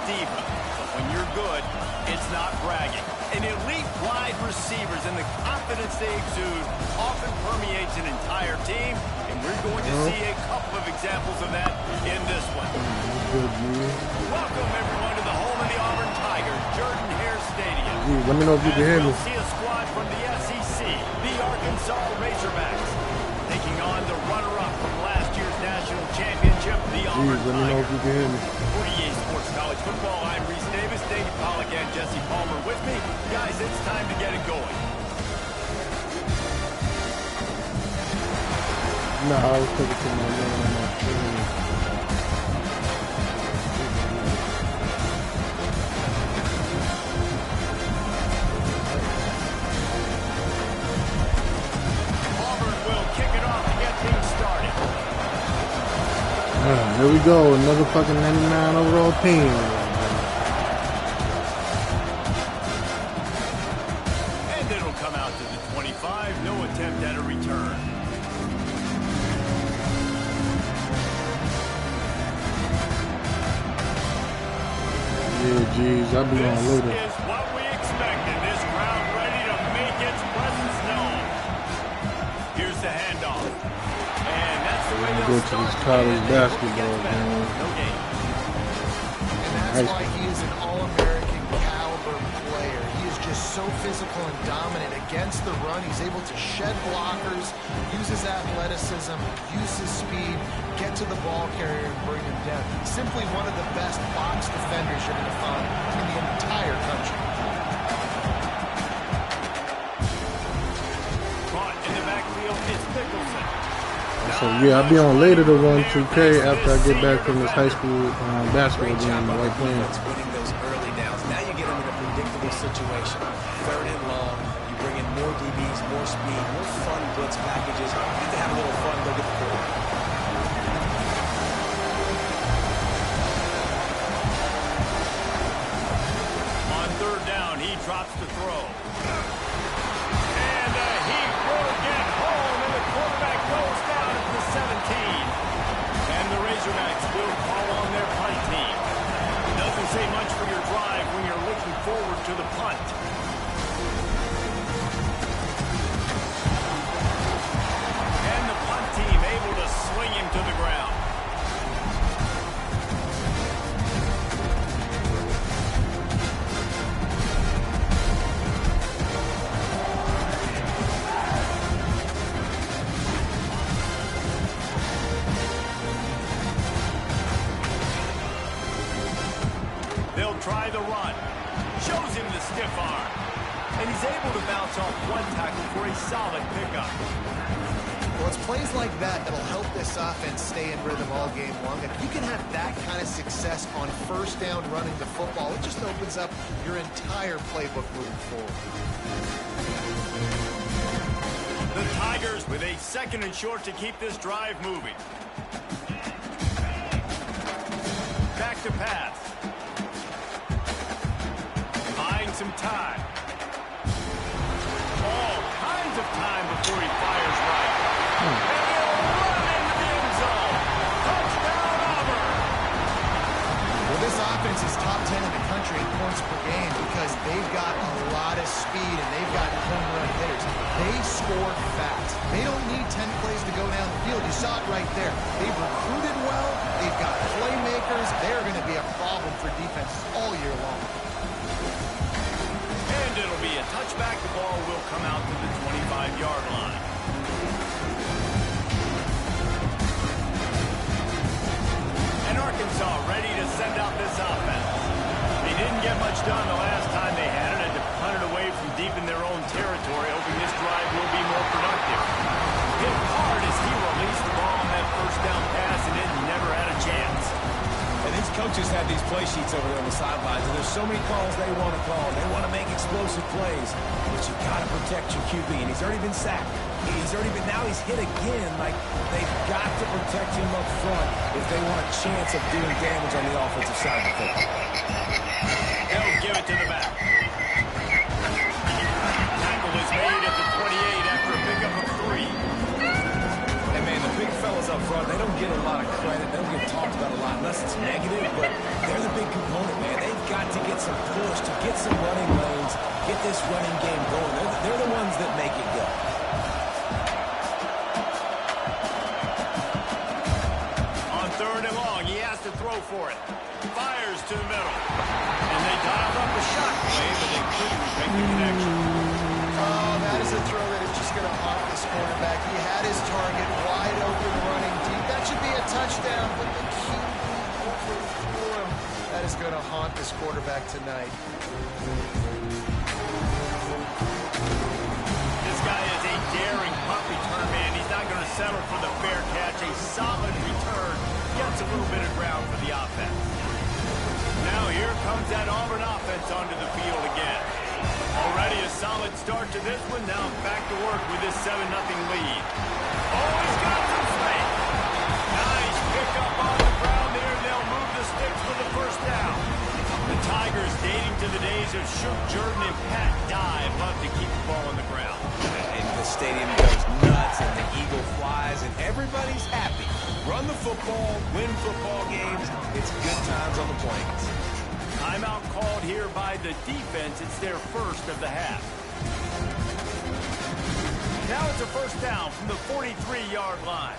diva. But when you're good, it's not bragging. An elite wide receivers and the confidence they exude often permeates an entire team, and we're going to see a couple of examples of that in this one. Welcome, everyone, to the home of the Auburn Tigers, Jordan-Hare Stadium. Let me know if you can hear me. We'll see a squad from the SEC, the Arkansas Razorbacks, taking on the runner-up from last year's national championship, the Auburn Tigers. Let me know if you can hear me. 48 Sports College Football, I'm Reese Davis, David Pollack, and Jesse Palmer with me. Guys, it's time to get it going. No, I was talking to my man on my phone. Auburn will kick it off to get things started. Here we go, another fucking 99 overall team. And it'll come out to the 25, no attempt at a return. Yeah, geez, I'll be on later. This is what we expected. This crowd ready to make its presence known. Here's the handoff. And that's the way I'm they'll gonna go to this college basketball game. No game. And that's why he is an all-American caliber player. He is just so physical and dominant against the run. He's able to shed blockers, use his athleticism, use his speed, get to the ball carrier and bring him down. Simply one of the best box defenders you're going to find in the entire country. Caught in the backfield, it's Nicholson. So yeah, I'll be on later to run 2K after I get back from this high school basketball game in White Plains. Winning those early downs. Now you get them in a predictable situation. Third and long. You bring in more DBs, more speed, more fun blitz packages. You get to have a little fun. Go get the ball. On third down, he drops the throw. And he will get home, and the quarterback goes down at the 17. And the Razorbacks will call on their punt team. Doesn't say much for your drive when you're looking forward to the punt. And the punt team able to sling him to the ground. They'll try the run. Shows him the stiff arm. And he's able to bounce off one tackle for a solid pickup. Well, it's plays like that that'll help this offense stay in rhythm all game long. If you can have that kind of success on first down running the football, it just opens up your entire playbook moving forward. The Tigers with a second and short to keep this drive moving. Back to pass. Buying some time. All kinds of time before he fires right. And he'll run into the end zone. Touchdown, Auburn. Well, this offense is top 10 in the country in points per game because they've got a lot of speed and they've got home run hitters. They score fast. They don't need 10 plays to go down the field. You saw it right there. They've recruited well. They've got playmakers. They're going to be a problem for defenses all year long. And it'll be a touchback. The ball will come out to the 25-yard line. And Arkansas ready to send out this offense. They didn't get much done the last time they had it, and to punt it away from deep in their own territory, hoping this drive will be more productive. Hit hard as he released the ball on that first down pass, and it never had a chance. And these coaches have these play sheets over there on the sidelines, and there's so many calls they want to call. They want to make explosive plays, but you got to protect your QB, and he's already been sacked. Now he's hit again. Like, they've got to protect him up front if they want a chance of doing damage on the offensive side of the football. They'll give it to the back. Tackle is made at the 28 after a pickup of 3. And man, the big fellas up front, they don't get a lot of credit. They don't get talked about a lot unless it's negative, but they're the big component, man. push to get some running lanes, get this running game going. They're the ones that make it go. On 3rd and long, he has to throw for it. Fires to the middle. And they dialed up a shot play, but they couldn't make the connection. Oh, that is a throw that is just going to haunt this quarterback. He had his target wide open running deep. That should be a touchdown, but the QB overthrew him. That is going to haunt this quarterback tonight. This guy is a daring punt return man. He's not going to settle for the fair catch. A solid return gets a little bit of ground for the offense. Now here comes that Auburn offense onto the field again. Already a solid start to this one. Now back to work with this 7-0 lead. Oh, he's got some space. Nice pick up on the ground there. They'll move the sticks for the first down. The Tigers, dating to the days of Shook Jordan and Pat Dye, love to keep the ball on the ground. And the stadium goes nuts, and the eagle flies, and everybody's happy. Run the football, win football games. It's good times on the plains. Timeout called here by the defense. It's their first of the half. Now it's a first down from the 43-yard line.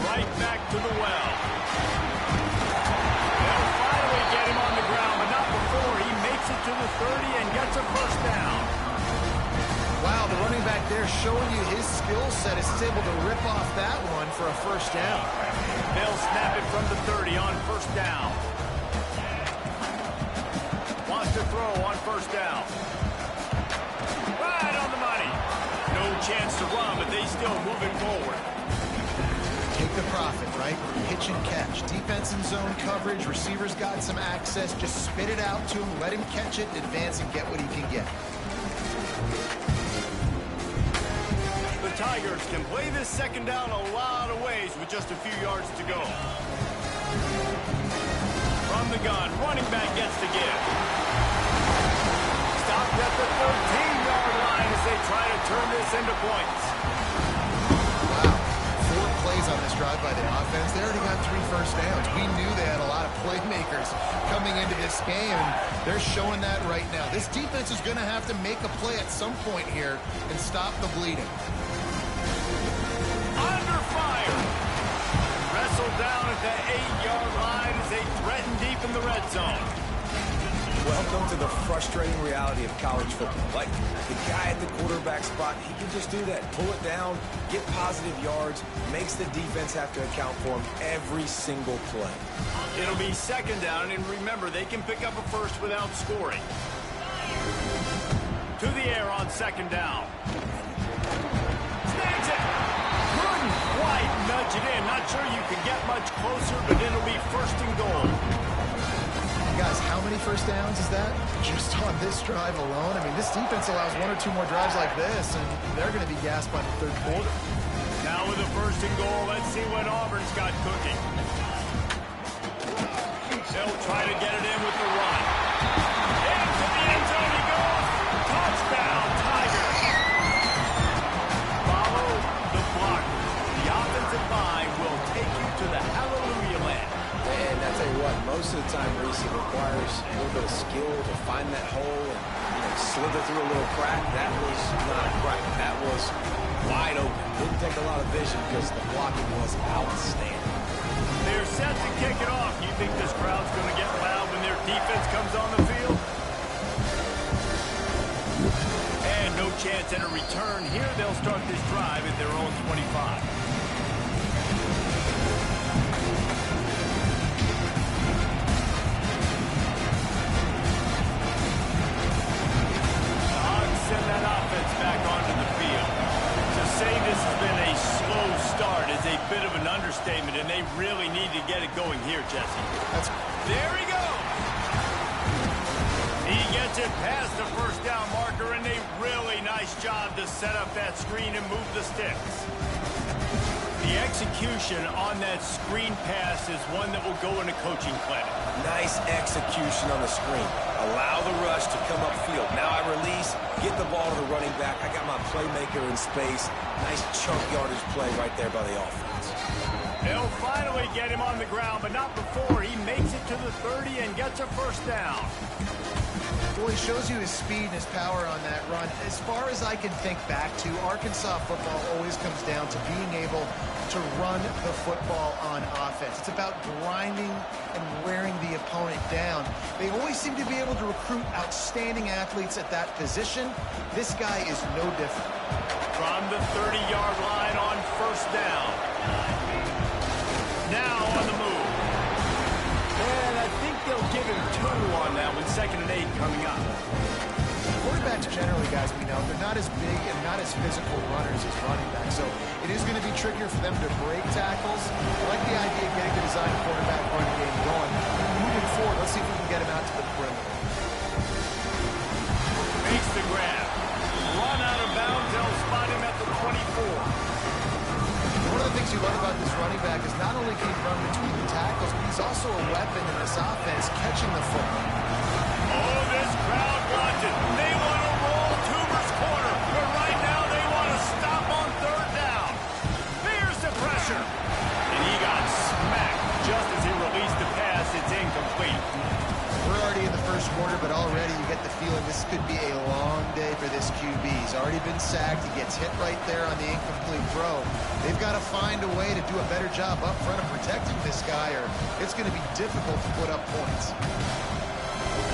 Right back to the well. They'll finally get him on the ground, but not before he makes it to the 30 and gets a first down. Wow, the running back there showing you his skill set as he's able to rip off that one for a first down. They'll snap it from the 30 on first down. Wants to throw on first down. Right on the money. No chance to run, but they still moving forward. Take the profit, right? Hitch and catch. Defense and zone coverage. Receivers got some access. Just spit it out to him. Let him catch it, advance, and get what he can get. The Tigers can play this second down a lot of ways with just a few yards to go. From the gun, running back gets to give. Stopped at the 13-yard line as they try to turn this into points. Wow. 4 plays on this drive by the offense. They already got 3 first downs. We knew they had a lot of playmakers coming into this game, and they're showing that right now. This defense is going to have to make a play at some point here and stop the bleeding. Under fire. Wrestled down at the 8-yard line as they threaten deep in the red zone. Welcome to the frustrating reality of college football. Like, the guy at the quarterback spot, he can just do that. Pull it down, get positive yards, makes the defense have to account for him every single play. It'll be second down, and remember, they can pick up a first without scoring. To the air on second down. Snags it. Couldn't quite nudge it in. Not sure you can get much closer, but it'll be first and goal. Guys, how many first downs is that? Just on this drive alone? I mean, this defense allows 1 or 2 more drives like this, and they're going to be gassed by the third quarter. Now with a first and goal, let's see what Auburn's got cooking. They'll try to get it in with the run. Into the end zone he goes. Touchdown, Tigers. Follow the block. The offensive line will take you to the hallelujah land. And I tell you what, most of the time, Reese, it requires a little bit of skill to find that hole and slither through a little crack. That was not a crack. That was wide open. Didn't take a lot of vision because the blocking was outstanding. They're set to kick it off. You think this crowd's going to get loud when their defense comes on the field? And no chance at a return here. They'll start this drive at their own 25. Send that offense back onto the field. To say this has been a slow start is a bit of an understatement, and they really need to get it going here, Jesse. There he goes. He gets it past the first down marker, and a really nice job to set up that screen and move the sticks. The execution on that screen pass is one that will go into coaching clinic. Nice execution on the screen. Allow the rush to come upfield. Now I release, get the ball to the running back. I got my playmaker in space. Nice chunk yardage play right there by the offense. They'll finally get him on the ground, but not before he makes it to the 30 and gets a first down. Well, he shows you his speed and his power on that run. As far as I can think back to, Arkansas football always comes down to being able to run the football on offense. It's about grinding and wearing the opponent down. They always seem to be able to recruit outstanding athletes at that position. This guy is no different. From the 30-yard line on first down. Now on the move. And I think they'll give him 2 on that one. 2nd and 8 coming up. Quarterbacks generally, guys, we know, they're not as big and not as physical runners as running backs. So it is going to be trickier for them to break tackles. I like the idea of getting the design quarterback running game going. Moving forward, let's see if we can get him out to the perimeter. Makes the grab. Run out of bounds. They'll spot him at the 24. One of the things you love about this running back is not only can he run between the tackles, but he's also a weapon in this offense, catching the football. Oh, this crowd wants it. They want to roll Toomer's corner, but right now they want to stop on 3rd down. Here's the pressure. And he got smacked just as he released the pass. It's incomplete. We're already in the first quarter, but already you get the feeling this could be a long day for this QB. He's already been sacked. He gets hit right there on the incomplete throw. They've got to find a way to do a better job up front of protecting this guy, or it's going to be difficult to put up points.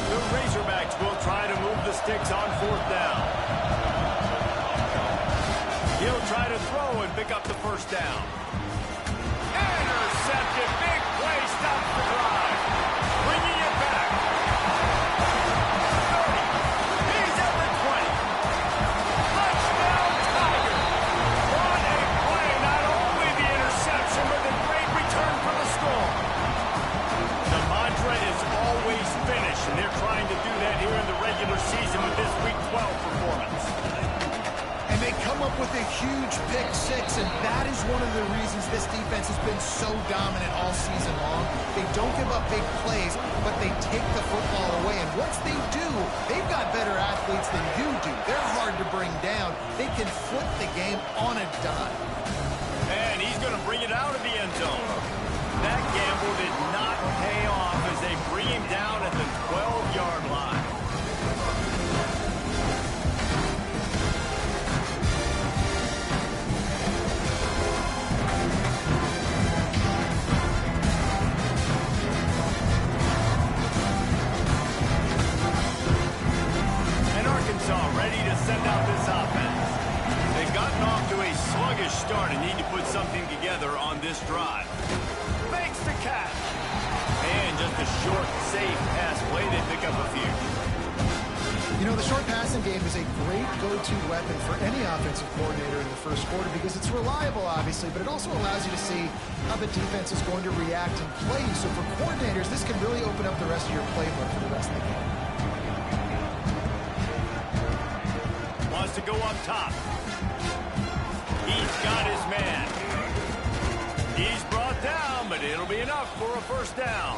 The Razorbacks will try to move the sticks on 4th down. He'll try to throw and pick up the first down. Intercepted. Big play. Stops the drive. Bringing it back. 30. He's at the 20. Touchdown, Tiger. What a play. Not only the interception, but the great return for the score. The mantra is always finish, and they're trying to do that here in the regular season with this Week 12 performance. And they come up with a huge pick 6, and that is one of the reasons this defense has been so dominant all season long. They don't give up big plays, but they take the football away. And once they do, they've got better athletes than you do. They're hard to bring down. They can flip the game on a dime. And he's going to bring it out of the end zone. That gamble did not pay off as they bring him down at the 12-yard line. And Arkansas ready to send out this offense. They've gotten off to a sluggish start and need to put something together on this drive. Makes the catch. And just a short, safe pass play. They pick up a few. You know, the short passing game is a great go-to weapon for any offensive coordinator in the first quarter because it's reliable, obviously, but it also allows you to see how the defense is going to react and play you. So for coordinators, this can really open up the rest of your playbook for the rest of the game. Wants to go up top. He's got his man. He's brought down, but it'll be enough for a first down.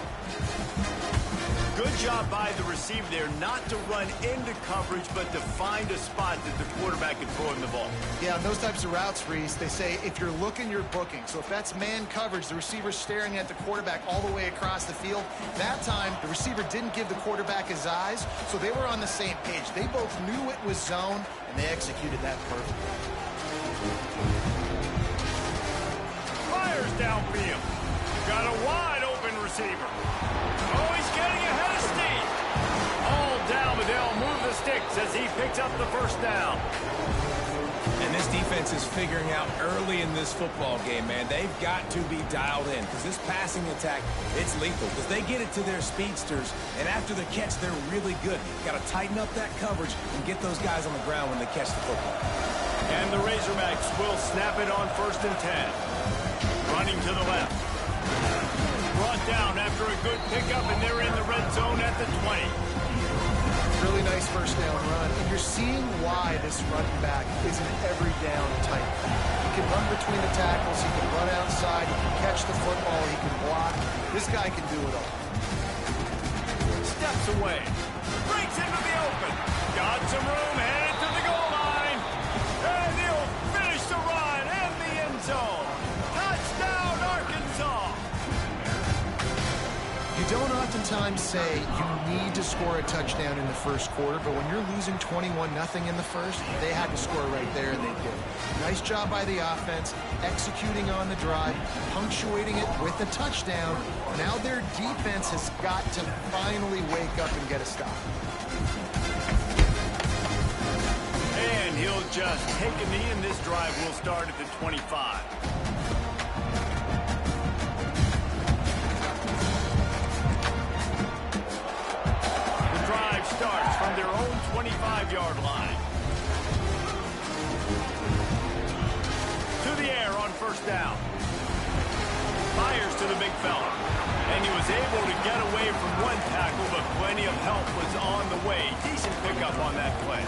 Good job by the receiver there not to run into coverage, but to find a spot that the quarterback can throw him the ball. Yeah, on those types of routes, Reese, they say if you're looking, you're booking. So if that's man coverage, the receiver's staring at the quarterback all the way across the field. That time, the receiver didn't give the quarterback his eyes, so they were on the same page. They both knew it was zone, and they executed that perfectly. Fires downfield. Got a wide open receiver. Oh, he's getting ahead of steam. All down, but they'll move the sticks as he picks up the first down. And this defense is figuring out early in this football game, man. They've got to be dialed in because this passing attack, it's lethal because they get it to their speedsters, and after the catch, they're really good. Got to tighten up that coverage and get those guys on the ground when they catch the football. And the Razorbacks will snap it on 1st and 10. Running to the left. Brought down after a good pickup, and they're in the red zone at the 20. Really nice nice first down run, and you're seeing why this running back is an every down type back. He can run between the tackles, he can run outside, he can catch the football, he can block. This guy can do it all. Steps away, breaks into the open, got some room, headed to the goal line, and he'll finish the run in the end zone. Touchdown, Arkansas! You don't oftentimes say you need to score a touchdown in the first quarter, but when you're losing 21-0 in the first, they had to score right there, and they did. Nice job by the offense, executing on the drive, punctuating it with a touchdown. Now their defense has got to finally wake up and get a stop. And he'll just take a knee, and this drive will start at the 25. Starts from their own 25-yard line. To the air on first down. Fires to the big fella. And he was able to get away from one tackle, but plenty of help was on the way. Decent pickup on that play.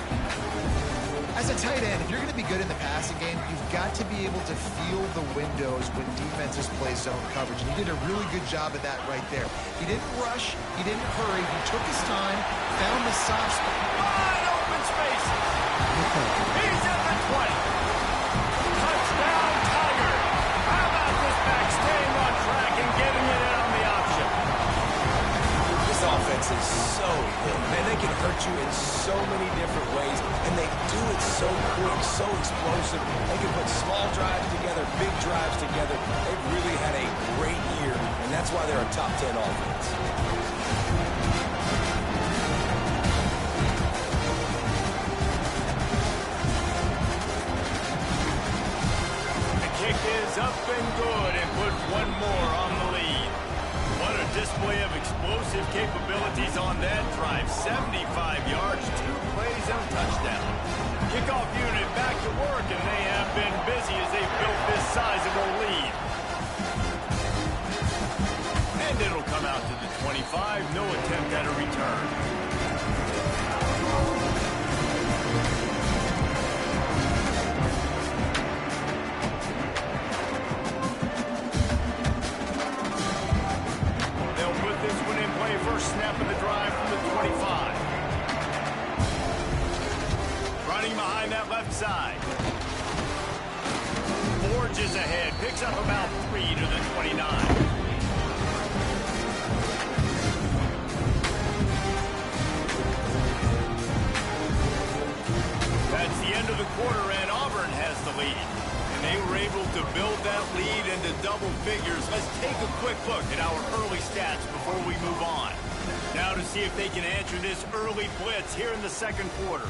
As a tight end, if you're going to be good in the passing game, you've got to be able to feel the windows when defenses play zone coverage. And he did a really good job of that right there. He didn't rush. He didn't hurry. He took his time, found the soft spot. Wide open space. He's at the 20. Touchdown, Tiger. How about this back staying on track and getting it in on the option? This offense is so good. Man, they can hurt you in so many different ways, and they do it so quick, so explosive. They can put small drives together, big drives together. They've really had a great year, and that's why they're a top 10 offense. The kick is up and good, and put one more on the lead. What a display of explosive capabilities on that drive. 75 yards, 2 plays, and a touchdown. Kickoff unit back to work, and they have been busy as they've built this sizable lead. And it'll come out to the 25. No attempt at a return. First snap of the drive from the 25. Running behind that left side. Forges ahead. Picks up about 3 to the 29. That's the end of the quarter, and Auburn has the lead. And they were able to build that lead into double figures. Let's take a quick look at our early stats before we move on. Now to see if they can answer this early blitz here in the second quarter.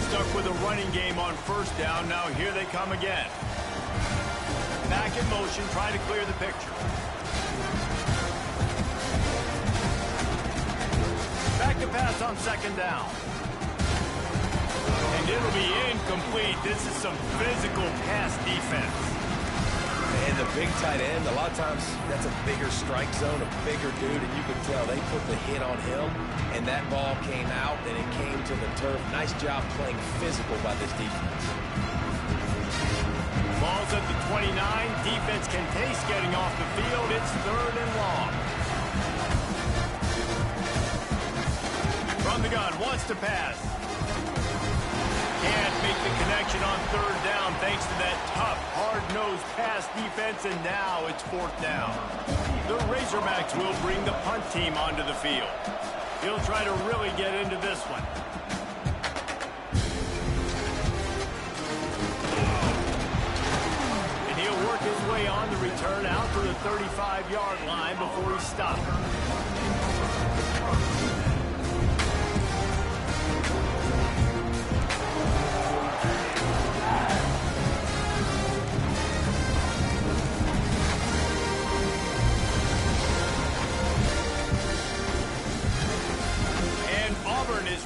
Stuck with a running game on first down. Now here they come again. Back in motion, trying to clear the picture. Back to pass on second down. And it'll be incomplete. This is some physical pass defense. And the big tight end, a lot of times that's a bigger strike zone, a bigger dude, and you can tell they put the hit on him, and that ball came out, and it came to the turf. Nice job playing physical by this defense. Ball's at the 29. Defense can taste getting off the field. It's 3rd and long. From the gun, wants to pass. Can't make the connection on 3rd down thanks to that tough, hard-nosed pass defense, and now it's 4th down. The Razorbacks will bring the punt team onto the field. He'll try to really get into this one. And he'll work his way on the return out to the 35-yard line before he stops.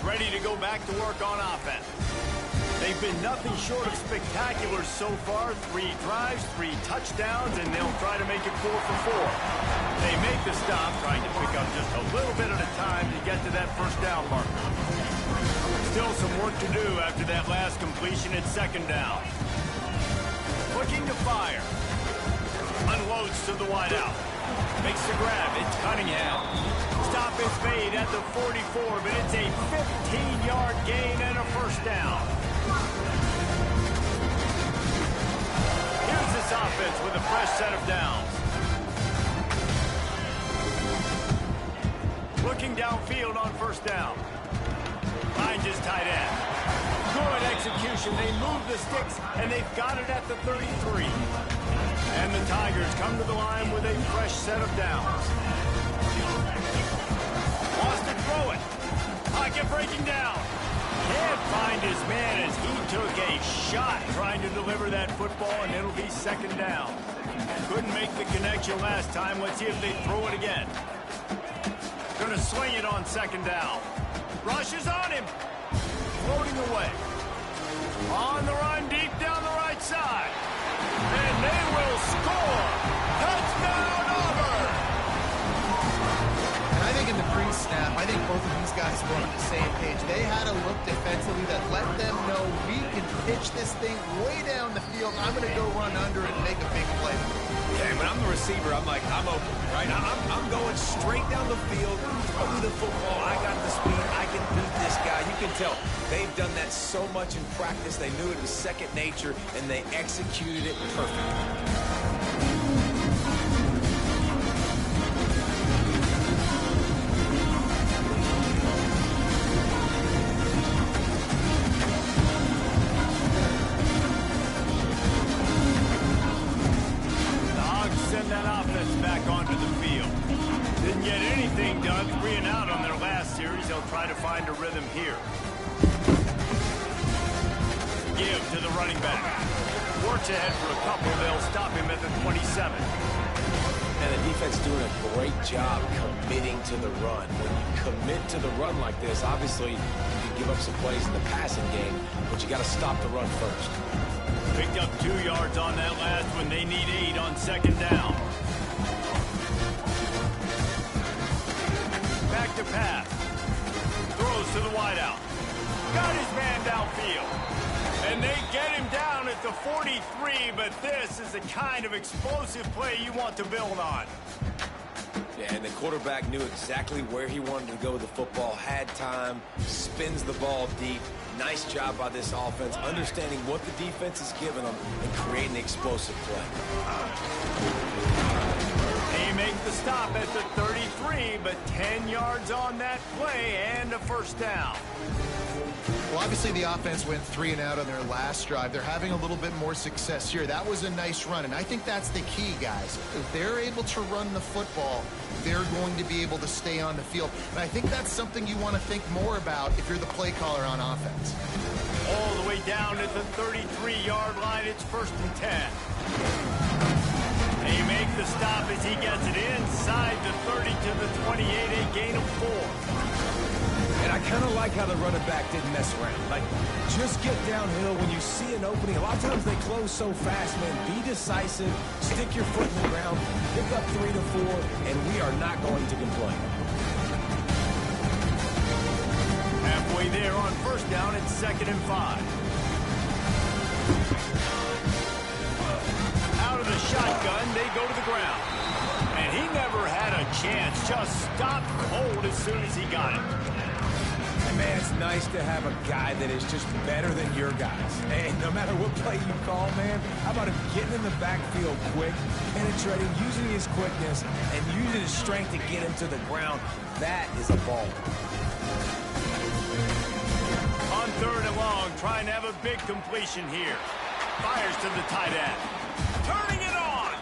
Ready to go back to work on offense. They They've been nothing short of spectacular so far. 3 drives, 3 touchdowns, and they'll try to make it 4 for 4. They make the stop, trying to pick up just a little bit at a time to get to that first down marker. Still some work to do after that last completion at second down. Looking to fire. Unloads to the wideout. Makes the grab. It's Cunningham. Stop is made at the 44, but it's a 15-yard gain and a first down. Here's this offense with a fresh set of downs. Looking downfield on first down. Finds his tight end. Good execution. They move the sticks, and they've got it at the 33. And the Tigers come to the line with a fresh set of downs. Wants to throw it. Pocket breaking down. Can't find his man as he took a shot trying to deliver that football, and it'll be second down. Couldn't make the connection last time. Let's see if they throw it again. Gonna swing it on second down. Rushes on him. Floating away. On the run, deep down the right side. And they will score. Touchdown, Auburn! And I think in the pre-snap, I think both of these guys were on the same page. They had a look defensively that let them know we can pitch this thing way down the field. I'm going to go run under and make a big play. Yeah, when I'm the receiver, I'm like, I'm open, right? I'm going straight down the field, throw me the football. I got the speed. I can beat this guy. You can tell they've done that so much in practice. They knew it was second nature, and they executed it perfectly. Try to find a rhythm here. Give to the running back. Works ahead for a couple. They'll stop him at the 27. And the defense doing a great job committing to the run. When you commit to the run like this, obviously you can give up some plays in the passing game, but you got to stop the run first. Picked up 2 yards on that last one. They need 8 on second down. Back to pass. Throws to the wideout. Got his man downfield. And they get him down at the 43, but this is the kind of explosive play you want to build on. Yeah, and the quarterback knew exactly where he wanted to go with the football, had time, spins the ball deep. Nice job by this offense, understanding what the defense is giving them and creating the explosive play. They make the stop at the 33, but 10 yards on that play and a first down. Well, obviously the offense went 3 and out on their last drive. They're having a little bit more success here. That was a nice run, and I think that's the key, guys. If they're able to run the football, they're going to be able to stay on the field. And I think that's something you want to think more about if you're the play caller on offense. All the way down at the 33-yard line, it's 1st and 10. They make the stop as he gets it inside the 30 to the 28, a gain of 4. And I kind of like how the running back didn't mess around. Like, just get downhill when you see an opening. A lot of times they close so fast, man. Be decisive, stick your foot in the ground, pick up 3 to 4, and we are not going to complain. Halfway there on first down, it's 2nd and 5. Out of the shotgun, they go to the ground. And he never had a chance, just stopped cold as soon as he got it. And man, it's nice to have a guy that is just better than your guys. Hey, no matter what play you call, man, how about him getting in the backfield quick, penetrating, using his quickness, and using his strength to get him to the ground. That is a ball. On 3rd and long, trying to have a big completion here. Fires to the tight end. Turning it on.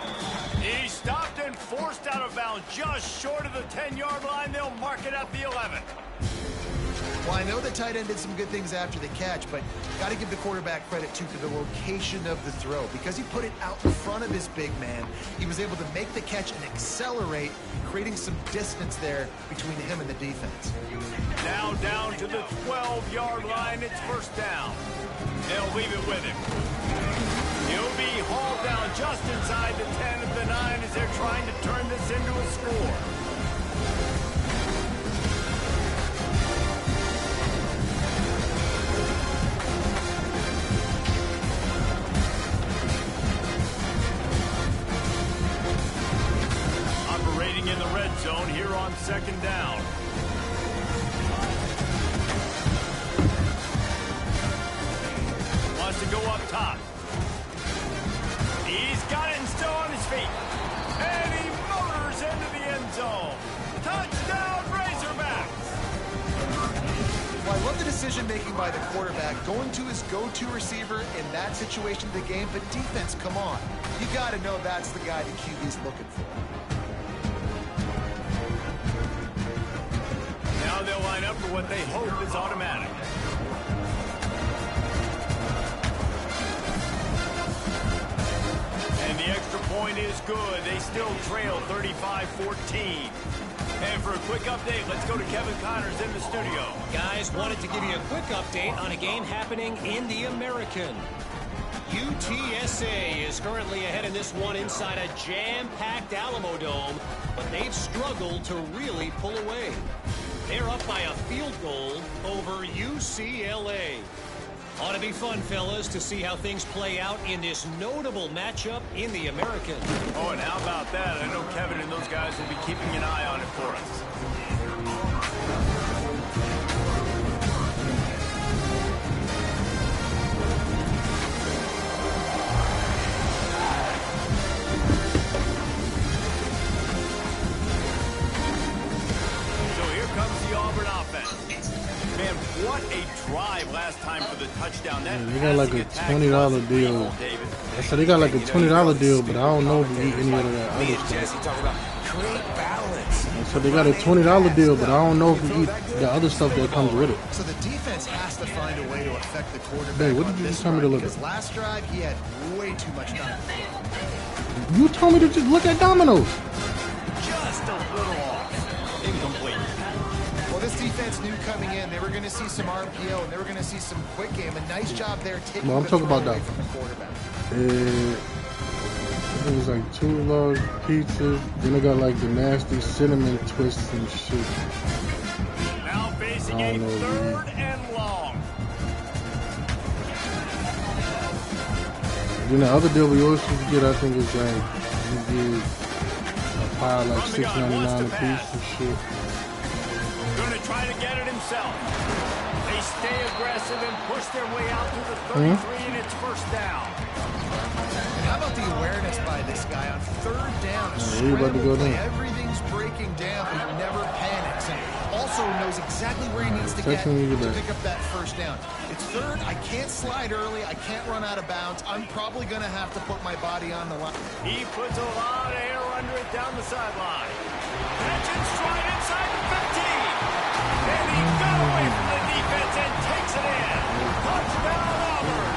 He stopped and forced out of bounds just short of the 10-yard line. They'll mark it at the 11. Well, I know the tight end did some good things after the catch, but got to give the quarterback credit, too, for the location of the throw. Because he put it out in front of his big man, he was able to make the catch and accelerate, creating some distance there between him and the defense. Now down to the 12-yard line. It's 1st down. They'll leave it with him. He'll be hauled down just inside the 10 of the 9 as they're trying to turn this into a score. Operating in the red zone here on 2nd down. Wants to go up top. He's got it and still on his feet. And he motors into the end zone. Touchdown, Razorbacks! Well, I love the decision-making by the quarterback, going to his go-to receiver in that situation of the game. But defense, come on. You got to know that's the guy the QB's looking for. Now they'll line up for what they hope is automatic. And the extra point is good. They still trail 35-14. And for a quick update, let's go to Kevin Connors in the studio. Guys, wanted to give you a quick update on a game happening in the American. UTSA is currently ahead in this one inside a jam-packed Alamo Dome, but they've struggled to really pull away. They're up by a field goal over UCLA. Ought to be fun, fellas, to see how things play out in this notable matchup in the American. Oh, and how about that? I know Kevin and those guys will be keeping an eye on it for us. So here comes the Auburn offense. Man, what a drive last time for the touchdown. That they got like a $20 deal. I said they got like a $20 deal, but I don't know if you eat any of that other stuff. talk about great balance. So they got a $20 deal, but I don't know if you eat the other stuff that comes with it. So the defense has to find a way to affect the quarterback. Hey, what did you just tell me to look at? Because last drive, he had way too much time. You told me to just look at dominoes. just a little off. Incomplete. Well, this defense knew coming in they were going to see some RPO and they were going to see some quick game. A nice job there taking Well, I'm talking about away that. from the quarterback. It was like 2 large pizzas. Then they got like the nasty cinnamon twists and shit. Now facing I a don't know, 3rd and long. Then the other deal we always used to get, I think, is like you get a pie like $6.99 a piece and shit. Going to try to get it himself. They stay aggressive and push their way out to the 33, and it's 1st down. And how about the awareness by this guy on 3rd down? He about to go down. Everything's breaking down, but he never panics. And also knows exactly where he needs to Text get me to back. pick up that 1st down. It's 3rd. I can't slide early. I can't run out of bounds. I'm probably going to have to put my body on the line. He puts a lot of air under it down the sideline. Catch and stride inside the 15. And he got away from the defense and takes it in. Touchdown, Auburn.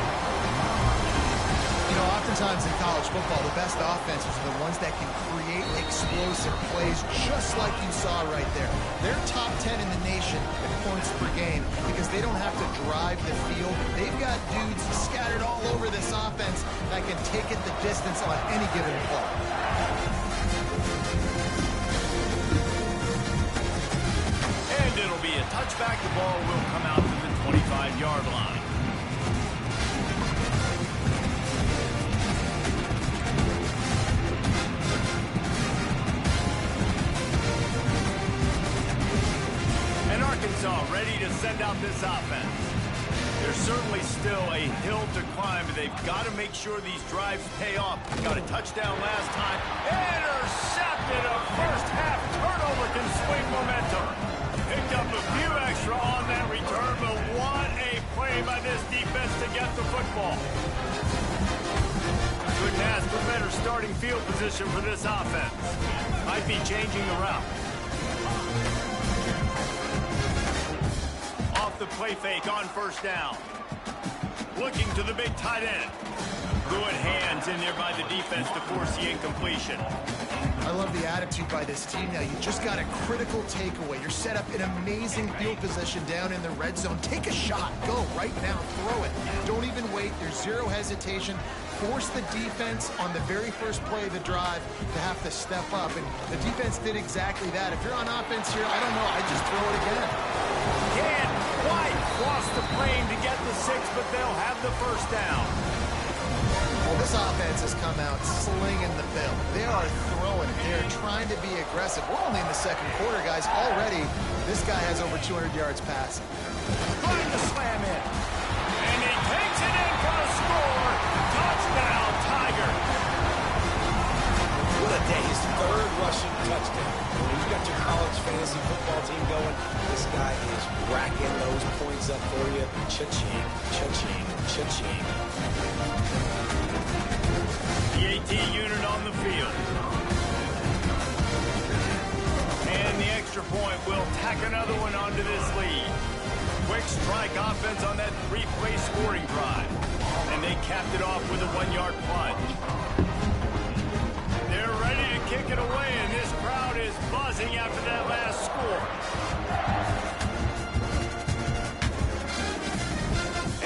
You know, oftentimes in college football, the best offenses are the ones that can create explosive plays, just like you saw right there. They're top 10 in the nation in points per game because they don't have to drive the field. They've got dudes scattered all over this offense that can take it the distance on any given play. And it'll be a touchback. The ball will come out to the 25-yard line. And Arkansas ready to send out this offense. There's certainly still a hill to climb, but they've got to make sure these drives pay off. Got a touchdown last time. Intercepted. A first-half turnover can swing momentum. Picked up a few extra on that return, but what a play by this defense to get the football. Couldn't ask for better starting field position for this offense. Might be changing the route. Off the play fake on 1st down. Looking to the big tight end. Good hands in there by the defense to force the incompletion. I love the attitude by this team now. You just got a critical takeaway. You're set up in amazing field position down in the red zone. Take a shot. Go right now. Throw it. Don't even weight. There's zero hesitation. Force the defense on the very first play of the drive to have to step up. And the defense did exactly that. If you're on offense here, I don't know. I'd just throw it again. Can't quite cross the plane to get the 6, but they'll have the first down. Well, this offense has come out slinging the bill. They are throwing it. They're trying to be aggressive. We're only in the second quarter, guys. Already, this guy has over 200 yards passing. Trying to slam it. And he takes it in for a score. Touchdown, Tiger. What a day. His third rushing touchdown. When you've got your college fantasy football team going, this guy is racking those points up for you. Cha-ching, cha-ching, cha-ching. The AT unit on the field. And the extra point will tack another one onto this lead. Quick strike offense on that 3-play scoring drive. And they capped it off with a 1-yard plunge. They're ready to kick it away, and this crowd is buzzing after that last score.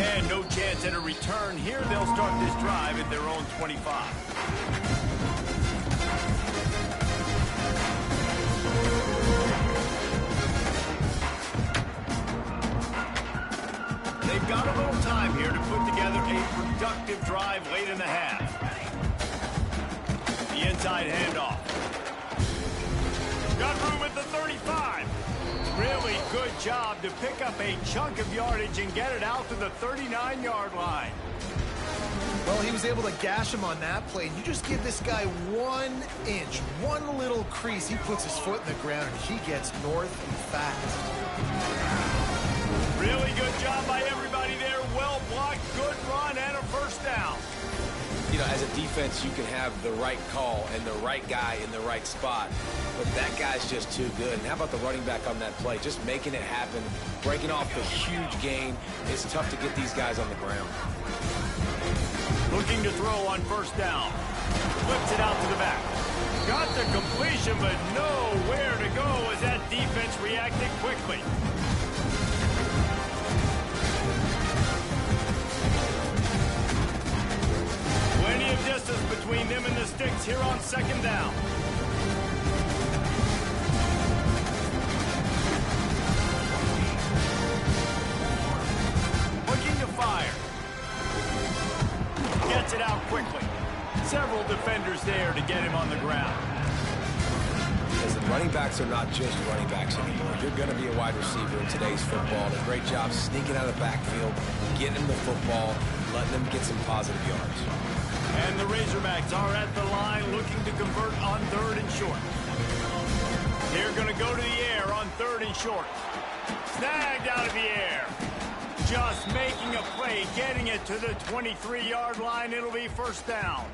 And no chance at a return here. They'll start this drive at their own 25. They've got a little time here to put together a productive drive late in the half. The inside handoff. Got room at the 35. Really good job to pick up a chunk of yardage and get it out to the 39-yard line. Well, he was able to gash him on that play. You just give this guy 1 inch, one little crease. He puts his foot in the ground, and he gets north and fast. Really good job by everybody there. Well blocked, good run, and a first down. You know, as a defense, you can have the right call and the right guy in the right spot, but that guy's just too good. And how about the running back on that play? Just making it happen, breaking off the huge gain. It's tough to get these guys on the ground. Looking to throw on first down. Flips it out to the back. Got the completion, but nowhere to go as that defense reacted quickly. Plenty of distance between them and the sticks here on second down. Looking to fire. Gets it out quickly. Several defenders there to get him on the ground. Listen, running backs are not just running backs anymore. You're going to be a wide receiver in today's football. A great job sneaking out of the backfield, getting him the football, letting them get some positive yards. And the Razorbacks are at the line looking to convert on 3rd and short. They're going to go to the air on 3rd and short. Snagged out of the air. Just making a play, getting it to the 23-yard line. It'll be first down.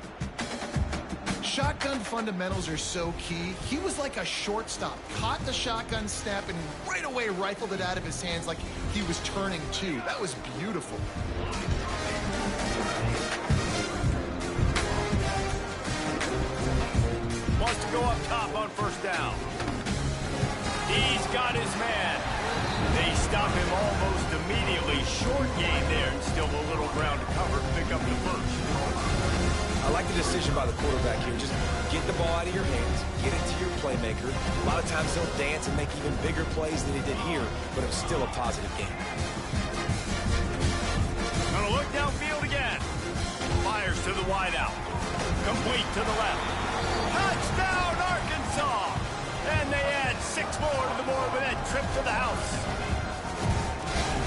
Shotgun fundamentals are so key. He was like a shortstop. Caught the shotgun snap and right away rifled it out of his hands like he was turning two. That was beautiful. Wants to go up top on first down. He's got his man. They stop him almost immediately. Short gain there, and still a little ground to cover to pick up the first. I like the decision by the quarterback here. Just get the ball out of your hands, get it to your playmaker. A lot of times he'll dance and make even bigger plays than he did here, but it was still a positive game. Gonna look downfield again. Fires to the wideout. Complete to the left. Touchdown, Arkansas! And they add 6 more to the board with that trip to the house.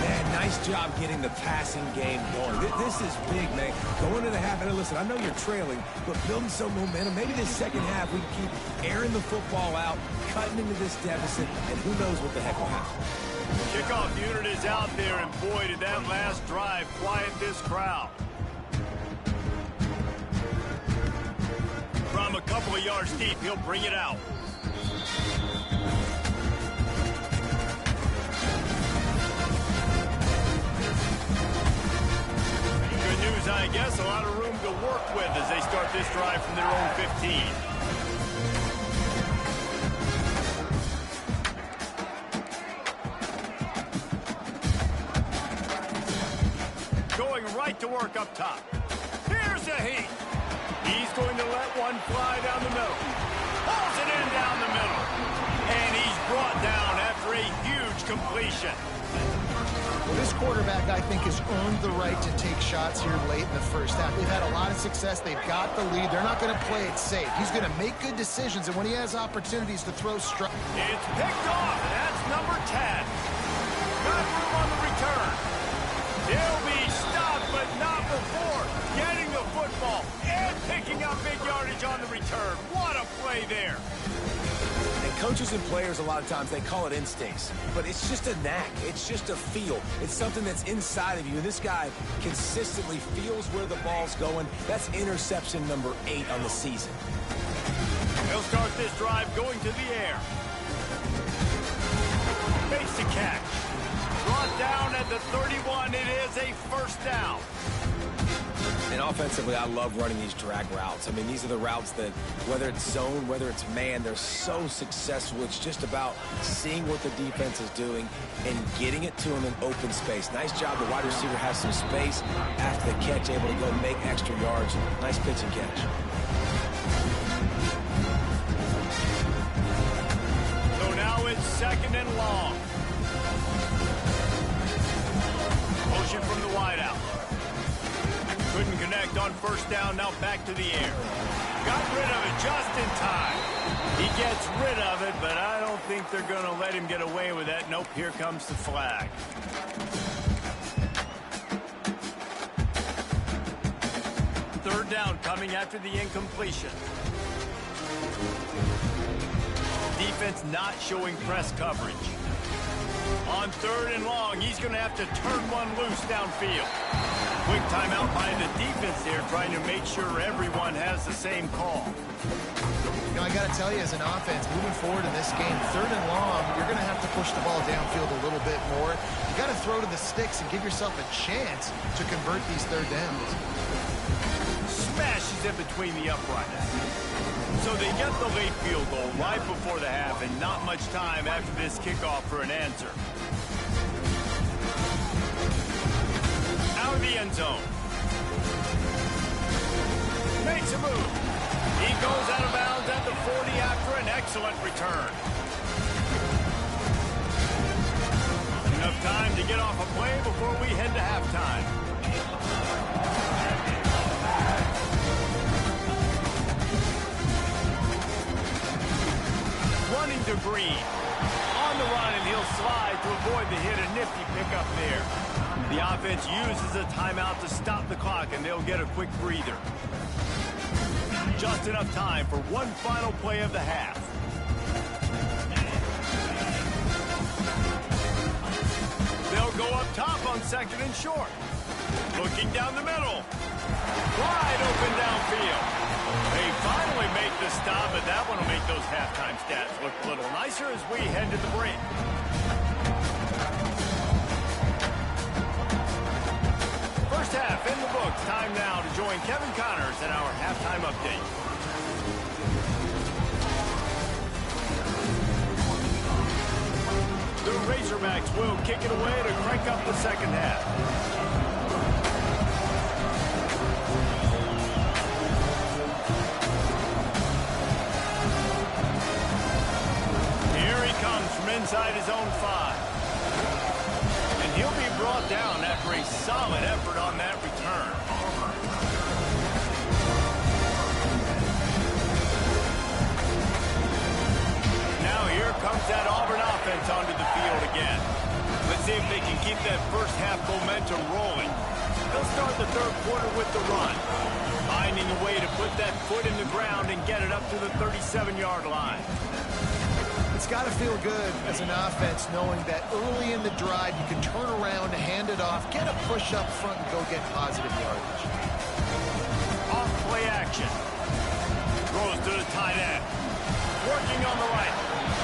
Man, nice job getting the passing game going. This is big, man. Going to the half, and listen, I know you're trailing, but building some momentum. Maybe this second half we can keep airing the football out, cutting into this deficit, and who knows what the heck will happen. Kickoff unit is out there, and boy, did that last drive quiet this crowd. From a couple of yards deep, he'll bring it out. Good news, I guess. A lot of room to work with as they start this drive from their own 15. Going going right to work up top. Here's a heat. He's going to let one fly down the middle. Pulls it in down the middle. And he's brought down after a huge completion. Well, this quarterback, I think, has earned the right to take shots here late in the first half. They've had a lot of success. They've got the lead. They're not going to play it safe. He's going to make good decisions, and when he has opportunities to throw strikes. It's picked off, and that's number 10. Got room on the return. He'll be stopped, but not before getting the football and picking up big yardage on the return. What a play there. And coaches and players, a lot of times, they call it instincts. But it's just a knack. It's just a feel. It's something that's inside of you. And this guy consistently feels where the ball's going. That's interception number 8 on the season. He'll start this drive going to the air. Makes the catch. Brought down at the 31. It is a first down. And offensively, I love running these drag routes. I mean, these are the routes that, whether it's zone, whether it's man, they're so successful. It's just about seeing what the defense is doing and getting it to them in open space. Nice job. The wide receiver has some space after the catch, able to go make extra yards. Nice pitch and catch. So now it's second and long. Motion from the wideout. Couldn't connect on first down, now back to the air. Got rid of it just in time. He gets rid of it, but I don't think they're going to let him get away with that. Nope, here comes the flag. Third down coming after the incompletion. Defense not showing press coverage. On third and long, he's going to have to turn one loose downfield. Quick timeout by the defense there, trying to make sure everyone has the same call. You know, I got to tell you, as an offense, moving forward in this game, third and long, you're going to have to push the ball downfield a little bit more. You got to throw to the sticks and give yourself a chance to convert these third downs. Smashes in between the uprights. So they get the late field goal right before the half, and not much time after this kickoff for an answer. Out of the end zone. Makes a move. He goes out of bounds at the 40 after an excellent return. Enough time to get off a play before we head to halftime. Running to Green. On the run, and he'll slide to avoid the hit. A nifty pickup there. The offense uses a timeout to stop the clock, and they'll get a quick breather. Just enough time for one final play of the half. They'll go up top on second and short. Looking down the middle. Wide open downfield. They finally make the stop, but that one will make those halftime stats look a little nicer as we head to the break. First half in the books. Time now to join Kevin Connors in our halftime update. The Razorbacks will kick it away to crank up the second half. From inside his own 5. And he'll be brought down after a solid effort on that return. Now here comes that Auburn offense onto the field again. Let's see if they can keep that first half momentum rolling. They'll start the third quarter with the run, finding a way to put that foot in the ground and get it up to the 37-yard line. It's got to feel good as an offense knowing that early in the drive you can turn around, hand it off, get a push up front, and go get positive yardage. Off play action. Throws to the tight end. Working on the right.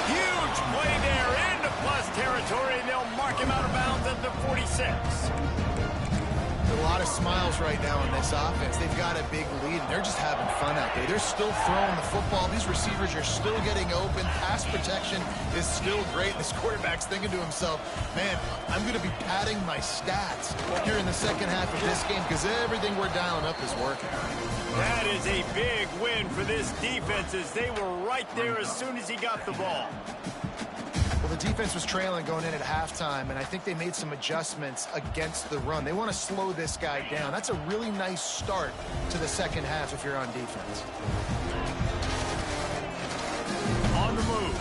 Huge play there into plus territory, and they'll mark him out of bounds at the 46. A lot lot of smiles right now in this offense. They've got a big lead, and they're just having fun out there. They're still throwing the football. These receivers are still getting open. Pass protection is still great. This quarterback's thinking to himself, man, I'm going to be padding my stats here in the second half of this game because everything we're dialing up is working. That is a big win for this defense as they were right there as soon as he got the ball. Well, the defense was trailing going in at halftime, and I think they made some adjustments against the run. They want to slow this guy down. That's a really nice start to the second half if you're on defense. On the move.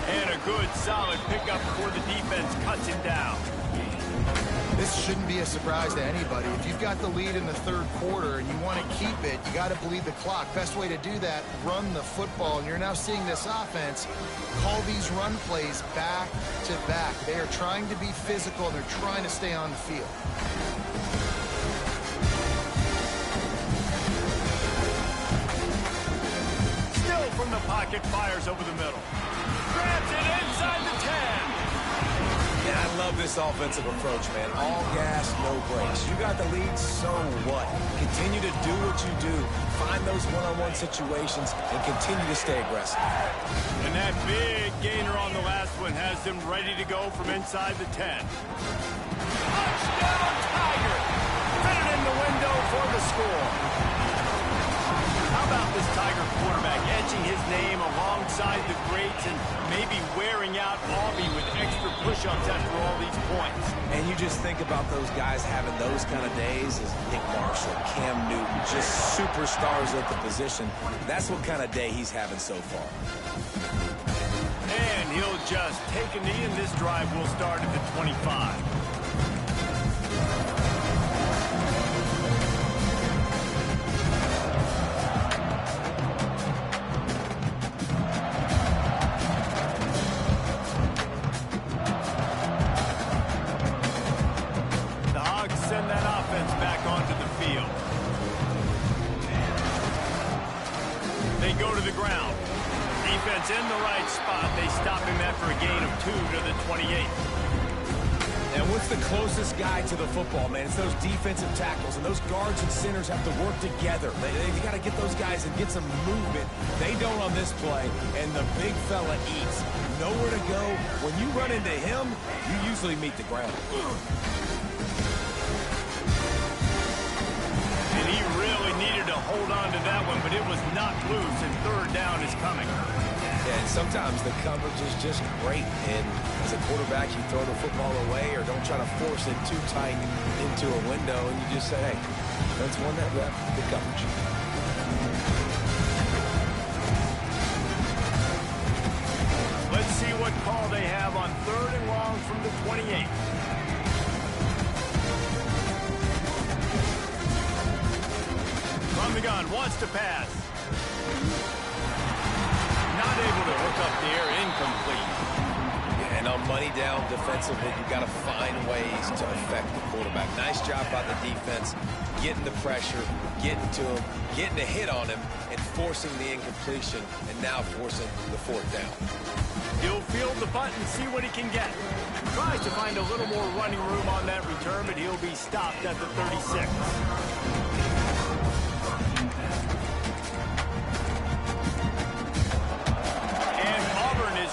And a good, solid pickup before the defense cuts him down. This shouldn't be a surprise to anybody. If you've got the lead in the third quarter and you want to keep it, you got to bleed the clock. Best way to do that, run the football. And you're now seeing this offense call these run plays back to back. They are trying to be physical, and they're trying to stay on the field. Still from the pocket, fires over the middle. Grabs it inside the 10. Yeah, I love this offensive approach, man. All gas, no brakes. You got the lead, so what? Continue to do what you do. Find those one-on-one situations and continue to stay aggressive. And that big gainer on the last one has them ready to go from inside the 10. Touchdown, Tiger! Fit it in the window for the score. How about this Tiger quarterback etching his name alongside the greats and maybe wearing out Aubie with extra push-ups after all these points? And you just think about those guys having those kind of days as Nick Marshall, Cam Newton, just superstars at the position. That's what kind of day he's having so far. And he'll just take a knee, and this drive will start at the 25. In the right spot. They stop him after a gain of 2 to the 28. And what's the closest guy to the football, man? It's those defensive tackles, and those guards and centers have to work together. They got to get those guys and get some movement. They don't on this play, and the big fella eats. Nowhere to go. When you run into him, you usually meet the ground. And he really needed to hold on to that one, but it was knocked loose, and third down is coming. Yeah, and sometimes the coverage is just great. And as a quarterback, you throw the football away or don't try to force it too tight into a window, and you just say, hey, that's one that rep, good coverage. Let's see what call they have on 3rd and long from the 28. From the gun, wants to pass. Not able to hook up there, incomplete. Yeah, and on money down defensively, you've got to find ways to affect the quarterback. Nice job by the defense, getting the pressure, getting to him, getting a hit on him, and forcing the incompletion, and now forcing the 4th down. He'll field the bunt and see what he can get. Tries to find a little more running room on that return, but he'll be stopped at the 36.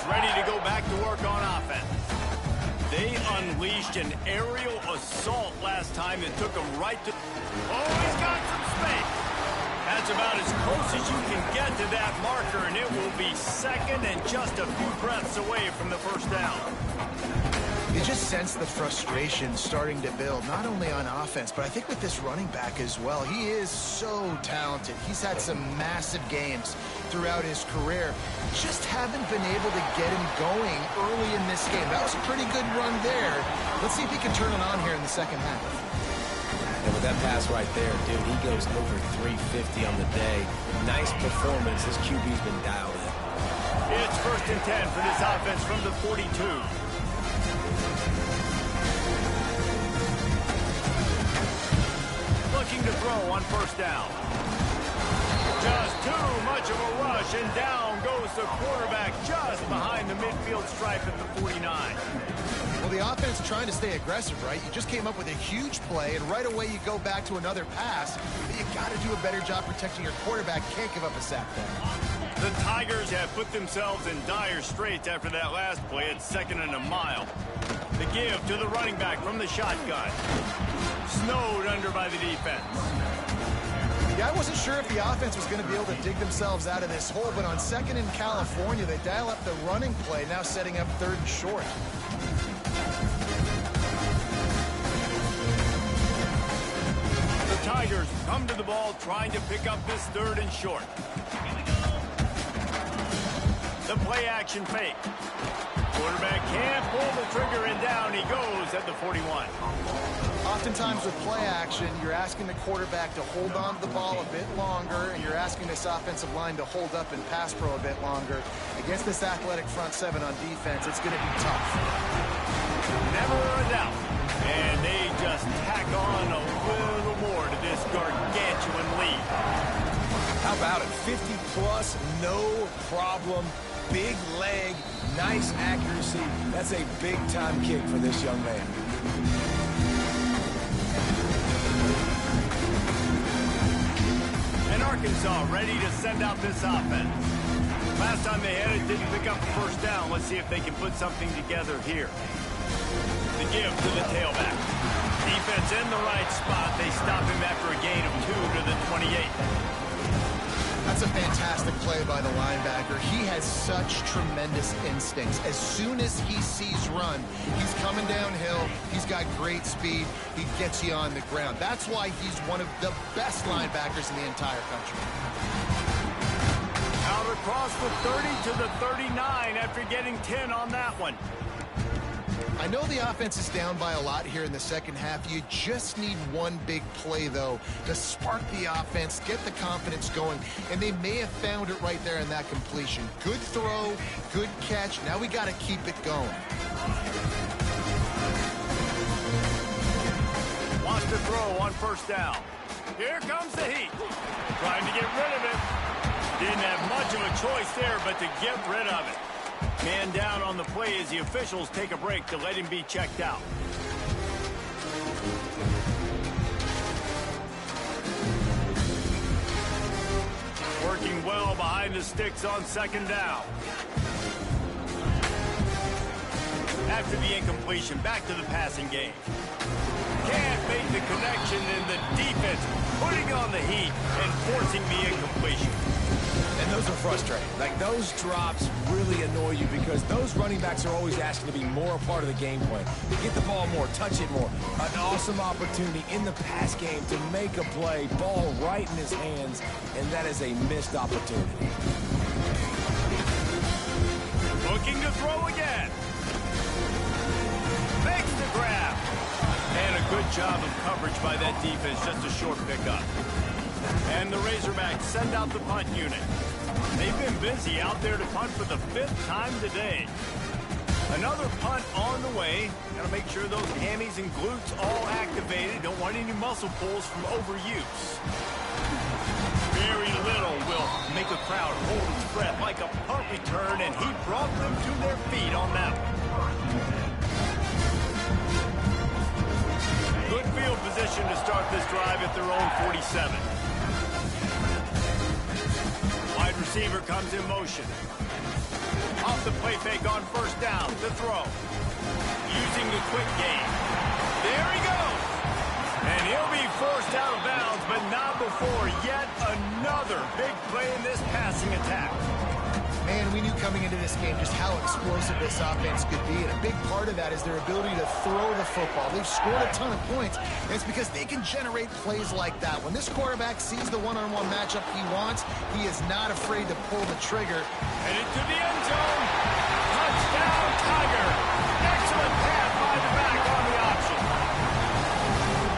Ready to go back to work on offense. They unleashed an aerial assault last time and took him right to... Oh, he's got some space. That's about as close as you can get to that marker, and it will be second and just a few breaths away from the first down. You just sense the frustration starting to build, not only on offense, but I think with this running back as well. He is so talented. He's had some massive games throughout his career. Just haven't been able to get him going early in this game. That was a pretty good run there. Let's see if he can turn it on here in the second half. And with that pass right there, dude, he goes over 350 on the day. Nice performance. This QB's been dialed in. It's 1st and 10 for this offense from the 42. Looking to throw on 1st down. Just too much of a rush, and down goes the quarterback just behind the midfield stripe at the 49. Well, the offense trying to stay aggressive, right? You just came up with a huge play, and right away you go back to another pass. But you got to do a better job protecting your quarterback. Can't give up a sack there. The Tigers have put themselves in dire straits after that last play at 2nd and a mile. The give to the running back from the shotgun. Snowed under by the defense. Yeah, I wasn't sure if the offense was going to be able to dig themselves out of this hole, but on 2nd in California, they dial up the running play, now setting up 3rd and short. The Tigers come to the ball trying to pick up this 3rd and short. The play action fake. Quarterback can't pull the trigger, and down he goes at the 41. Oftentimes with play action, you're asking the quarterback to hold on to the ball a bit longer, and you're asking this offensive line to hold up and pass pro a bit longer. Against this athletic front 7 on defense, it's going to be tough. Never a doubt. And they just tack on a little more to this gargantuan lead. How about it? 50-plus, no problem. Big leg, nice accuracy. That's a big-time kick for this young man. And Arkansas ready to send out this offense. Last time they had it, didn't pick up a first down. Let's see if they can put something together here. The give to the tailback. Defense in the right spot. They stop him after a gain of 2 to the 28. That's a fantastic play by the linebacker. He has such tremendous instincts. As soon as he sees run, he's coming downhill. He's got great speed. He gets you on the ground. That's why he's one of the best linebackers in the entire country. Out across the 30 to the 39 after getting 10 on that one. I know the offense is down by a lot here in the second half. You just need one big play, though, to spark the offense, get the confidence going, and they may have found it right there in that completion. Good throw, good catch. Now we got to keep it going. Wants to throw on first down. Here comes the heat. Trying to get rid of it. Didn't have much of a choice there, but to get rid of it. Man down on the play as the officials take a break to let him be checked out. Working well behind the sticks on 2nd down. After the incompletion, back to the passing game. Can't make the connection, and the defense putting on the heat and forcing the incompletion. And those are frustrating. Like, those drops really annoy you because those running backs are always asking to be more a part of the game plan. To get the ball more, touch it more. An awesome opportunity in the pass game to make a play, ball right in his hands, and that is a missed opportunity. Looking to throw again. Makes the grab. And a good job of coverage by that defense, just a short pickup. And the Razorbacks send out the punt unit. They've been busy out there to punt for the 5th time today. Another punt on the way. Got to make sure those hammies and glutes all activated. Don't want any muscle pulls from overuse. Very little will make a crowd hold its breath like a punt return, and he brought them to their feet on that one. Good field position to start this drive at their own 47. Wide receiver comes in motion. Off the play fake on first down to throw. Using the quick game. There he goes. And he'll be forced out of bounds, but not before yet another big play in this passing attack. Man, we knew coming into this game just how explosive this offense could be, and a big part of that is their ability to throw the football. They've scored a ton of points, and it's because they can generate plays like that. When this quarterback sees the one-on-one matchup he wants, he is not afraid to pull the trigger. Headed to the end zone. Touchdown, Tiger. Excellent pass by the back on the option.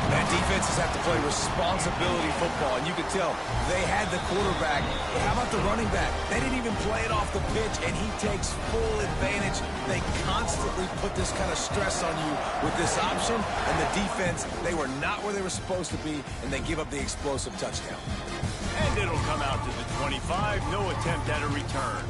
And defenses have to play responsibility football, and you could tell they had the quarterback. But how about the running back? They didn't even play it off the pitch, and he takes full advantage. They constantly put this kind of stress on you with this option, and the defense, they were not where they were supposed to be, and they give up the explosive touchdown. And it'll come out to the 25. No attempt at a return.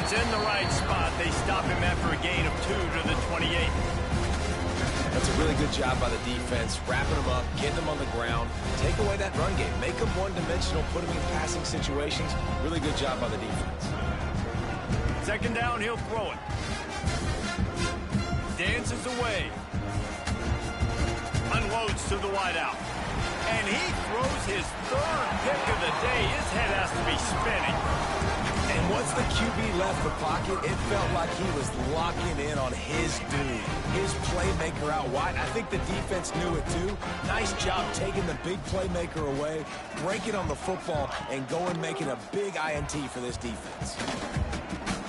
defense in the right spot. They stop him after a gain of 2 to the 28. That's a really good job by the defense, wrapping them up, getting them on the ground, take away that run game, make them one-dimensional, put them in passing situations. Really good job by the defense. Second down, he'll throw it. Dances away. Unloads to the wideout. And he throws his third pick of the day. His head has to be spinning. And once the QB left the pocket, it felt like he was locking in on his dude, his playmaker out wide. I think the defense knew it too. Nice job taking the big playmaker away, breaking on the football, and going making a big INT for this defense.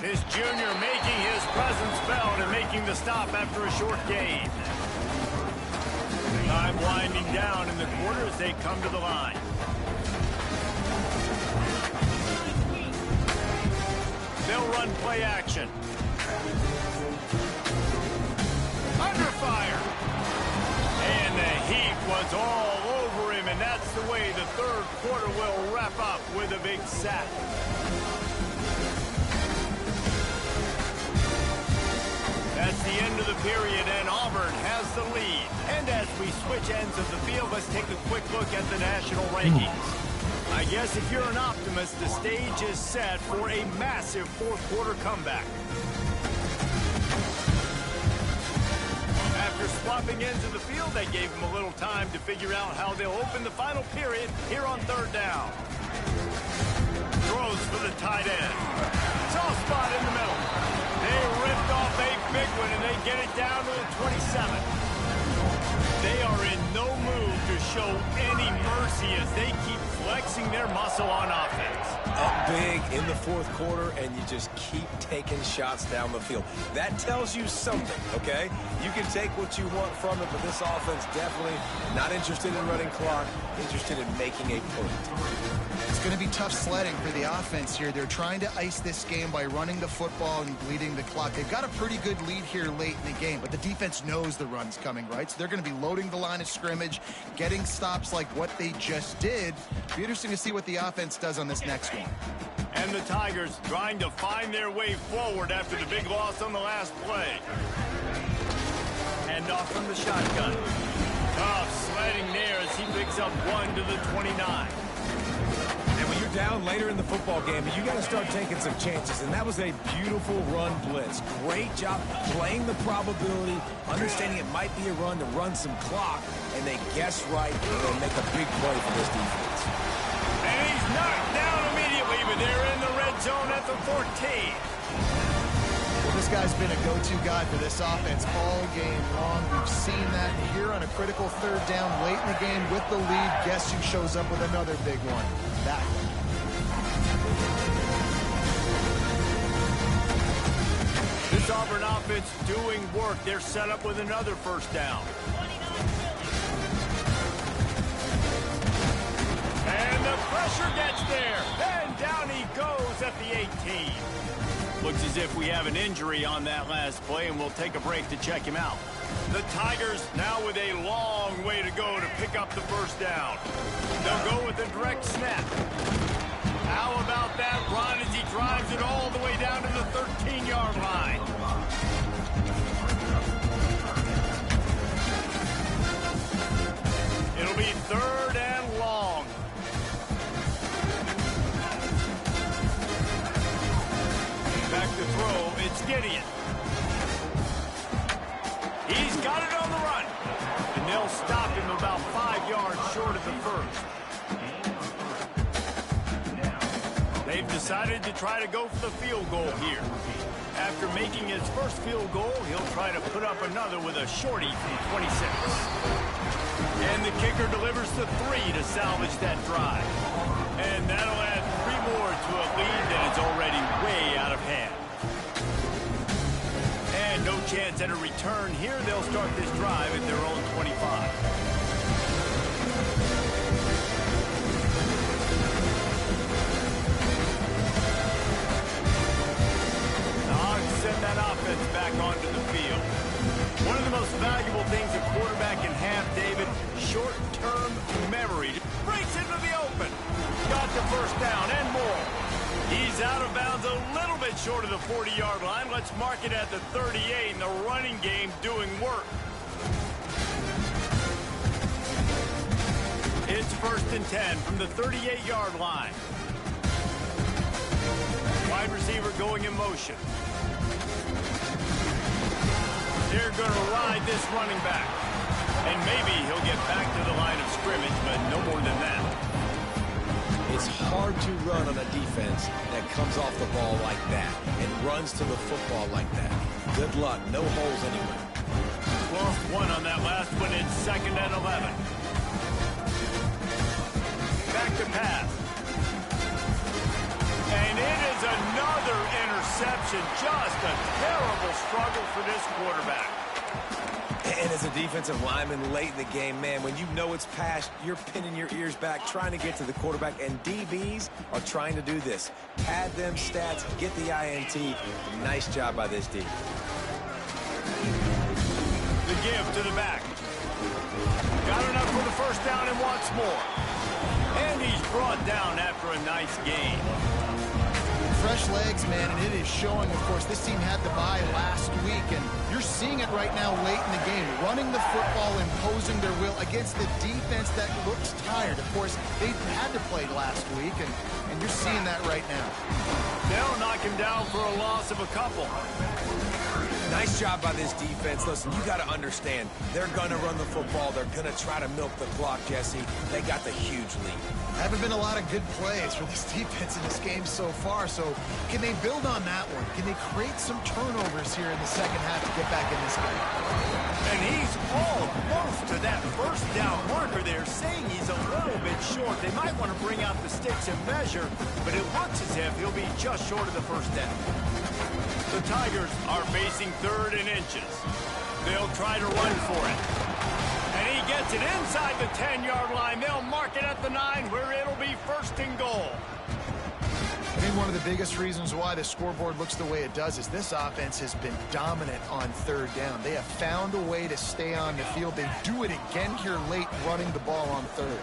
This junior making his presence felt and making the stop after a short gain. Time winding down in the quarter as they come to the line. They'll run play action. Under fire. And the heat was all over him, and that's the way the third quarter will wrap up with a big sack. That's the end of the period, and Auburn has the lead. And as we switch ends of the field, let's take a quick look at the national rankings. I guess if you're an optimist, the stage is set for a massive fourth-quarter comeback. After swapping ends of the field, they gave them a little time to figure out how they'll open the final period here on third down. Throws for the tight end. Soft spot in the middle. They ripped off a big one, and they get it down to the 27. They are in no mood to show any mercy as they keep flexing their muscle on offense. Up big in the fourth quarter, and you just keep taking shots down the field. That tells you something, okay? You can take what you want from it, but this offense definitely not interested in running clock, interested in making a point. It's going to be tough sledding for the offense here. They're trying to ice this game by running the football and bleeding the clock. They've got a pretty good lead here late in the game, but the defense knows the run's coming, right? So they're going to be loading the line of scrimmage, getting stops like what they just did. It'll be interesting to see what the offense does on this next one. And the Tigers trying to find their way forward after the big loss on the last play. Hand off from the shotgun. Tough sledding there as he picks up 1 to the 29. And when you're down later in the football game, you got to start taking some chances, and that was a beautiful run blitz. Great job playing the probability, understanding it might be a run to run some clock, and they guess right and make a big play for this defense. And he's knocked down immediately, but they're in the red zone at the 14. Well, this guy's been a go-to guy for this offense all game long. We've seen that here on a critical third down late in the game with the lead. Guess who shows up with another big one? That one. This Auburn offense doing work. They're set up with another first down. And the pressure gets there. And down he goes at the 18. Looks as if we have an injury on that last play, and we'll take a break to check him out. The Tigers now with a long way to go to pick up the first down. They'll go with a direct snap. How about that run as he drives it all the way down to the 13-yard line? It'll be third and long. Back to throw, it's Gideon. He's got it on the run. And they'll stop him about 5 yards short of the first. They've decided to try to go for the field goal here. After making his first field goal, he'll try to put up another with a shorty from 26. And the kicker delivers the 3 to salvage that drive. And that'll add 3 more to a lead that is already way out of hand. And no chance at a return here. They'll start this drive at their own 25. Send that offense back onto the field. One of the most valuable things a quarterback can have, David, short-term memory. Breaks into the open. Got the first down and more. He's out of bounds a little bit short of the 40-yard line. Let's mark it at the 38, and the running game doing work. It's 1st and 10 from the 38-yard line. Wide receiver going in motion. They're going to ride this running back. And maybe he'll get back to the line of scrimmage, but no more than that. It's hard to run on a defense that comes off the ball like that and runs to the football like that. Good luck. No holes anywhere. Lost one on that last one. It's 2nd and 11. Back to pass. And it is another interception. Just a terrible struggle for this quarterback. And as a defensive lineman late in the game, man, when you know it's past, you're pinning your ears back, trying to get to the quarterback, and DBs are trying to do this. Pad them stats, get the INT. Nice job by this D. The give to the back. Got enough for the first down and wants more. And he's brought down after a nice gain. Fresh legs, man, and it is showing, of course. This team had the bye last week, and you're seeing it right now late in the game. Running the football, imposing their will against the defense that looks tired. Of course, they had to play last week, and you're seeing that right now. They'll knock him down for a loss of a couple. Nice job by this defense. Listen, you got to understand, they're going to run the football. They're going to try to milk the clock, Jesse. They got the huge lead. Haven't been a lot of good plays for this defense in this game so far, so can they build on that one? Can they create some turnovers here in the second half to get back in this game? And he's almost to that first down marker there, saying he's a little bit short. They might want to bring out the sticks and measure, but it looks as if he'll be just short of the first down. The Tigers are facing 3rd and inches. They'll try to run for it. And he gets it inside the 10-yard line. They'll mark it at the 9, where it'll be 1st and goal. I think one of the biggest reasons why the scoreboard looks the way it does is this offense has been dominant on 3rd down. They have found a way to stay on the field. They do it again here late, running the ball on 3rd.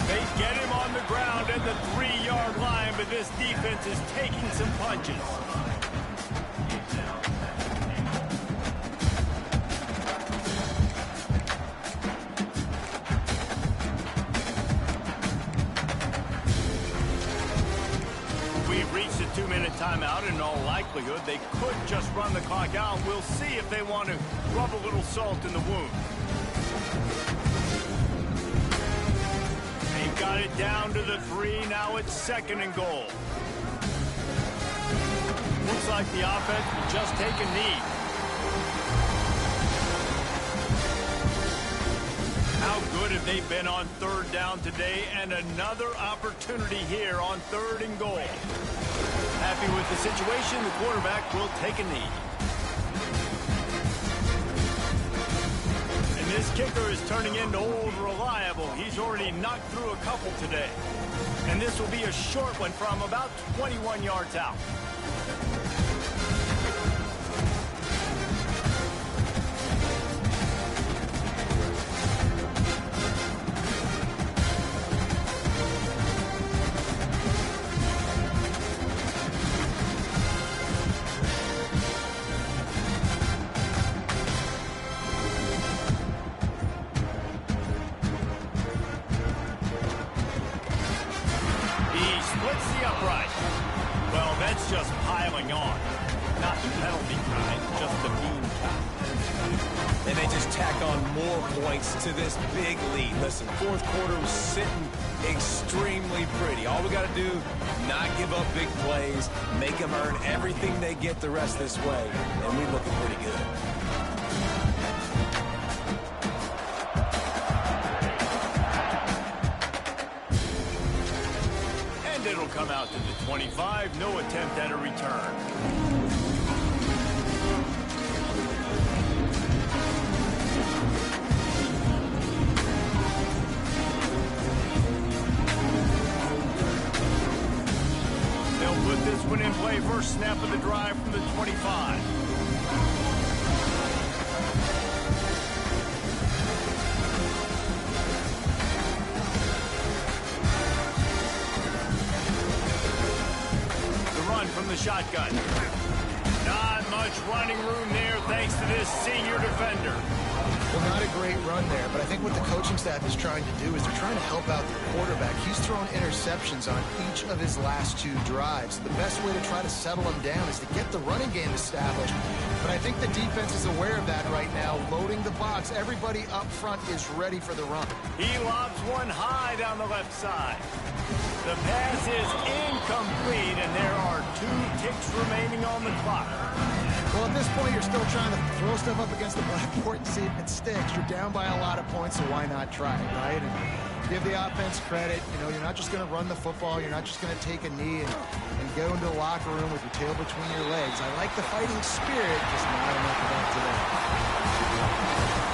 They get him on the ground at the 3-yard line, but this defense is taking some punches. We've reached a 2-minute timeout, and in all likelihood, they could just run the clock out. We'll see if they want to rub a little salt in the wound. They've got it down to the 3. Now it's 2nd and goal. Looks like the offense will just take a knee. How good have they been on 3rd down today? And another opportunity here on 3rd and goal. Happy with the situation, the quarterback will take a knee. And this kicker is turning into old reliable. He's already knocked through a couple today. And this will be a short one from about 21 yards out. That's just piling on. Not the penalty kind, just the mean kind. And they just tack on more points to this big lead. Listen, 4th quarter was sitting extremely pretty. All we got to do, not give up big plays, make them earn everything they get the rest this way, and we're looking pretty good. It'll come out to the 25. No attempt at a return. They'll put this one in play. First snap of the drive from the 25. shotgun. Not much running room there thanks to this senior defender. Well, not a great run there, but I think what the coaching staff is trying to do is they're trying to help out their quarterback. He's thrown interceptions on each of his last 2 drives. The best way to try to settle him down is to get the running game established. But I think the defense is aware of that right now, loading the box. Everybody up front is ready for the run. He lobs one high down the left side. The pass is incomplete, and there are 2 ticks remaining on the clock. Well, at this point, you're still trying to throw stuff up against the blackboard and see if it sticks. You're down by a lot of points, so why not try it, right? And give the offense credit. You know, you're not just going to run the football. You're not just going to take a knee and go into the locker room with your tail between your legs. I like the fighting spirit, just not enough of that today.